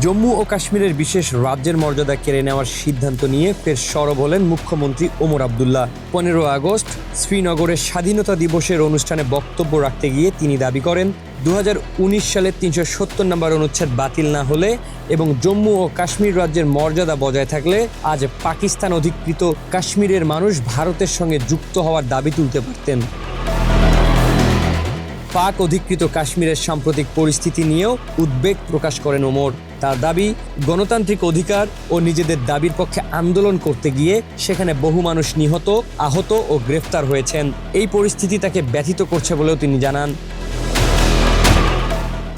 জম্মু ও কাশ্মীরের বিশেষ রাজ্যের মর্যাদা কেড়ে নেওয়ার সিদ্ধান্ত নিয়ে ফের সরব হলেন মুখ্যমন্ত্রী ওমর আবদুল্লাহ। 15 আগস্ট শ্রীনগরের স্বাধীনতা দিবসের অনুষ্ঠানে বক্তব্য রাখতে গিয়ে তিনি দাবি করেন 2019 সালের 370 নম্বর অনুচ্ছেদ বাতিল না হলে এবং জম্মু ও কাশ্মীর রাজ্যের মর্যাদা বজায় থাকলে আজ পাকিস্তান অধিকৃত কাশ্মীরের মানুষ ভারতের সঙ্গে যুক্ত হওয়ার দাবি তুলতে পারতেন। পাক অধিকৃত কাশ্মীরের সাম্প্রতিক পরিস্থিতি নিয়েও উদ্বেগ প্রকাশ করেন ওমর। তার দাবি, গণতান্ত্রিক অধিকার ও নিজেদের দাবির পক্ষে আন্দোলন করতে গিয়ে সেখানে বহু মানুষ নিহত, আহত ও গ্রেফতার হয়েছেন। এই পরিস্থিতি তাকে ব্যথিত করছে বলেও তিনি জানান।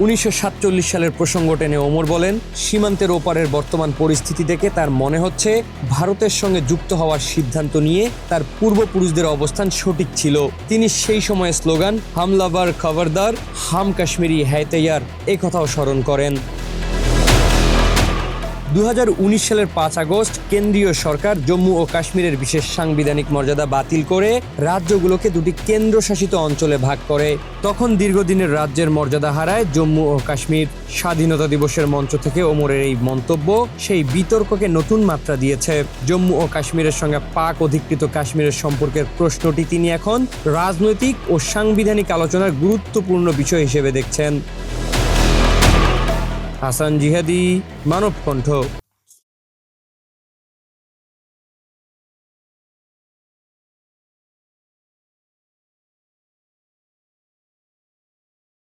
1947 সালের প্রসঙ্গ টেনে ওমর বলেন, সীমান্তের ওপারের বর্তমান পরিস্থিতি দেখে তার মনে হচ্ছে ভারতের সঙ্গে যুক্ত হওয়ার সিদ্ধান্ত নিয়ে তার পূর্বপুরুষদের অবস্থান সঠিক ছিল। তিনি সেই সময়ে স্লোগান হামলাবার খবরদার, হাম কাশ্মীরি হ্যায় তৈয়ার এই কথাও স্মরণ করেন। 2019 সালের 5 আগস্ট কেন্দ্রীয় সরকার জম্মু ও কাশ্মীরের বিশেষ সাংবিধানিক মর্যাদা বাতিল করে রাজ্যগুলোকে দুটি কেন্দ্রশাসিত অঞ্চলে ভাগ করে। তখন দীর্ঘদিনের রাজ্যের মর্যাদা হারায় জম্মু ও কাশ্মীর। স্বাধীনতা দিবসের মঞ্চ থেকে ওমরের এই মন্তব্য সেই বিতর্ককে নতুন মাত্রা দিয়েছে। জম্মু ও কাশ্মীরের সঙ্গে পাক অধিকৃত কাশ্মীরের সম্পর্কের প্রশ্নটি তিনি এখন রাজনৈতিক ও সাংবিধানিক আলোচনার গুরুত্বপূর্ণ বিষয় হিসেবে দেখছেন। হাসান জিহাদি, মানব কণ্ঠ।